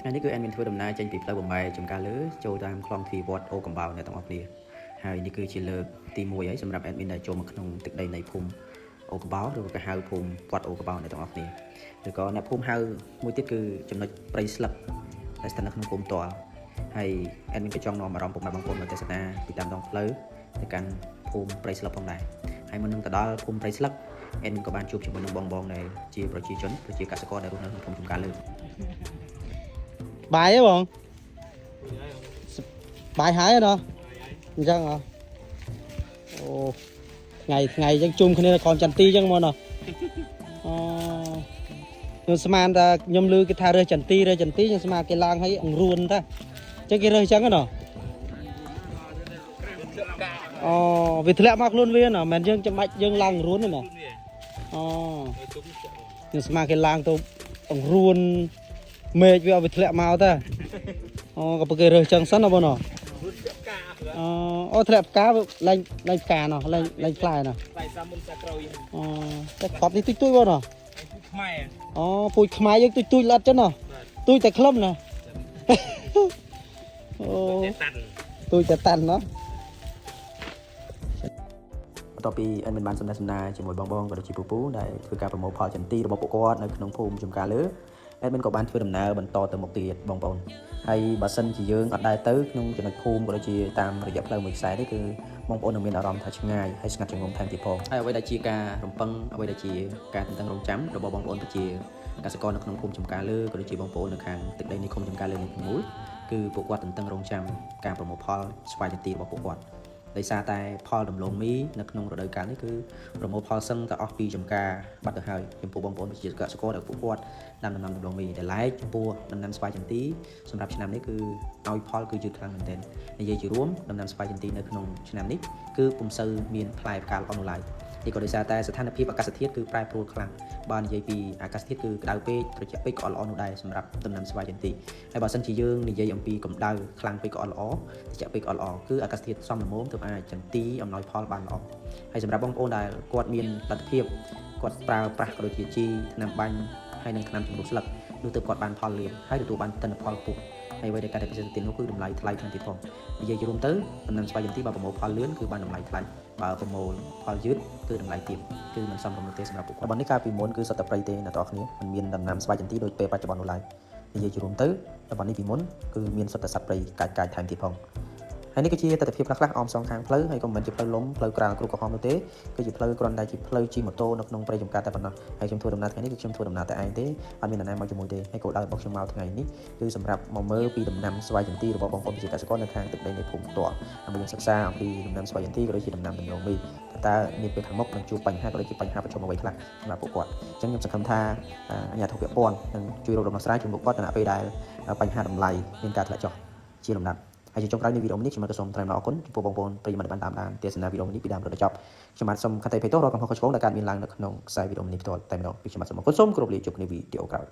อันนี้คือแอดมินធ្វើដំណើរចេញពីផ្លូវបំបែចំការលើចូលតាមខ្លងទ្វារវត្តអូកំបោរអ្នកទាំងអស់គ្នាហើយនេះគឺជាលើកទី1ហើយសម្រាប់ admin ដែលចូលមកក្នុងទឹកដីនៃភូមិអូកំបោរឬក៏ហៅភូមិវត្តអូកំបោរអ្នកទាំងអស់គ្នាឬក៏អ្នកភូមិហៅមួយទៀតគឺចំណុចព្រៃស្លឹកដែលស្ថិតនៅក្នុងភូមិតលហើយ admin ក៏ចង់នាំអារម្មណ៍ពុកម៉ែបងប្អូនមកទស្សនាពីតាមដងផ្លូវទៅកាន់ភូមិព្រៃស្លឹកផងដែរហើយមុននឹងទៅដល់ភូមិព្រៃស្លឹក admin ក៏បានជួបជាមួយនឹងបងៗដែលជាប្រជាកសិករដែលរស់នៅក្នុងភូមិចំការលើបាយហ៎បងបាយហើយណោះអញ្ចឹងហ៎អូថ្ងៃអញ្ចឹងជុំគ្នាកូនចន្ទីអញ្ចឹងមកណោះខ្ញុំស្មានថាខ្ញុំឮគេថារើសចន្ទីខ្ញុំស្មានគេឡើងឲ្យអង្រួនតាអញ្ចឹងគេរើសអញ្ចឹងណោះអូវាធ្លាក់មកខ្លួនវាណោះមិនយើងចាំបាច់យើងឡើងអង្រួនទេណោះខ្ញុំស្មានគេឡើងទៅអង្រួនមេឃវាឲ្យវាធ្លាក់មកតាក៏បើគេរើសចឹងសិនបងណោះអូធ្លាក់ផ្កាឡើងផ្កាណោះឡើងផ្លែណោះផ្លែសាមុនសាក្រូយតែខប់នេះទុយបងណោះខ្មែរពូជខ្មែរយើងទុយល្អិតចឹងណោះទុយតែក្លឹមណោះទុយតែតាន់ណោះបន្ទាប់ពី admin បានសំណេះសំណាលជាមួយបងក៏ដូចជាពូដែលធ្វើការប្រមូលផលចន្ទីរបស់ពួកគាត់នៅក្នុងភូមិចំការលើ admin ក៏បានធ្វើដំណើរបន្តទៅមុខទៀតបងប្អូនហើយបើសិនជាយើងអត់ដែរទៅក្នុងចំណុចភូមិក៏ដូចជាតាមរយៈផ្លូវមួយខ្សែនេះគឺបងប្អូននឹងមានអារម្មណ៍ថាឆ្ងាយហើយស្ងាត់ជ្ងំថែមទៀតផងហើយអ្វីដែលជាការរំពឹងអ្វីដែលជាការតន្ទឹងរង់ចាំរបស់បងប្អូនប្រជាកសិករនៅក្នុងភូមិចំការលើក៏ដូចជាបងប្អូននៅខាងទឹកដីនៃឃុំចំការលើនេះទាំងមូលគឺពួកគាត់តន្ទឹងរង់ចាំការប្រមូលផលស្វាយចន្ទីរបស់ពួកគាត់ដោយសារតែផលដំឡូងមីនៅក្នុងរដូវកាលនេះគឺប្រមូលផលសឹងតែអស់ពីចំការបាត់ទៅហើយចំពោះបងប្អូនប្រជាកសិករដែលពួកគាត់ដាំដំណាំដំឡូងមីដែលឡែកចំពោះដំណាំស្វាយចន្ទីសម្រាប់ឆ្នាំនេះគឺឲ្យផលគឺយឺតខ្លាំងមែនទែននិយាយជារួមដំណាំស្វាយចន្ទីនៅក្នុងឆ្នាំនេះគឺពុំសូវមានផ្លែផ្កាល្អនោះឡើយនេះក៏ដោយសារតែស្ថានភាពអាកាសធាតុគឺប្រែប្រួលខ្លាំងបើនិយាយពីអាកាសធាតុគឺក្តៅពេកត្រជាក់ពេកក៏ល្អនោះដែរសម្រាប់ដំណាំស្វាយចន្ទីហើយបើសិនជាយើងនិយាយអំពីកម្ដៅខ្លាំងពេកក៏ល្អត្រជាក់ពេកក៏ល្អគឺអាកាសធាតុសមល្មមទើបអាចចន្ទីអំណោយផលបានល្អហើយសម្រាប់បងប្អូនដែលគាត់មានលទ្ធភាពគាត់ប្រើប្រាស់ក៏ដូចជាជីថ្នាំបាញ់ហើយនិងថ្នាំជំរុះស្លឹកនោះទើបគាត់បានផលលឿនហើយទទួលបានទិន្នផលពុះហើយអ្វីដែលការពិសេសទៀតនោះគឺតម្លៃថ្លៃថែមទៀតផងនិយាយជារួមទៅដំណាំស្វាយចន្ទីបើប្រមូលផលលឿនគឺបានតម្លៃថ្លៃបើប្រមូលផលយឺតគឺតម្លៃទាបគឺមិនសមរម្យទេសម្រាប់ពួកគាត់ប៉ុន្តែកាលពីមុនគឺសុទ្ធតែប្រៃទេអ្នកនរគ្នាមិនមានដំណាំស្វាយចន្ទីដូចពេលបច្ចុប្បន្ននោះឡើយនិយាយជារួមទៅតំបន់នេះពីមុនគឺមានសុទ្ធតែសត្វព្រៃកាចថែមទៀតផងហើយនេះគឺជាទស្សនវិជ្ជាខ្លះៗអមសងខាងផ្លូវហើយក៏មិនមែនជាផ្លូវលំផ្លូវក្រាលគ្រូក្រហមនោះទេគឺជាផ្លូវគ្រាន់តែជាផ្លូវជិះម៉ូតូនៅក្នុងព្រៃចំការតែប៉ុណ្ណោះហើយខ្ញុំធ្វើដំណើរថ្ងៃនេះគឺខ្ញុំធ្វើដំណើរតែឯងទេអត់មាននរណាមកជាមួយទេហើយគោលដៅរបស់ខ្ញុំមកថ្ងៃនេះគឺសម្រាប់មកមើលពីដំណាំស្វាយចន្ទីរបស់បងប្អូនប្រជាកសិករនៅខាងទឹកដីនៃភូមិផ្ទាល់ដើម្បីសិក្សាអំពីដំណាំស្វាយចន្ទីក៏ដូចជាដំណាំដំឡូងមីតើនាពេលខាងមុខនឹងជួបបញ្ហាក៏ដូចជាបញ្ហាប្រឈមអ្វីខ្លះសម្រាប់ពួកគាត់អញ្ចឹងខ្ញុំសង្ឃឹមថាអាជ្ញាធរពាក់ព័ន្ធនឹងជួយរកដំណោះស្រាយជូនពួកគាត់នៅពេលដែលបញ្ហាតម្លៃមានការធ្លាក់ចុះជាលំដាប់ហើយចុងក្រោយនៃវីដេអូនេះខ្ញុំក៏សូមថ្លែងអំណរគុណចំពោះបងប្អូនប្រិយមិត្តបានតាមដានទស្សនាវីដេអូនេះពីដើមរហូតដល់ចប់ខ្ញុំបាទសូមខន្តីអភ័យទោសរាល់កំហុសខុសឆ្គងដែលកើតមានឡើងនៅក្នុងខ្សែវីដេអូនេះផ្ទាល់តែម្ដងខ្ញុំបាទសូមអរគុណសូមគោរពលាជួបគ្នាវីដេអូក្រោយ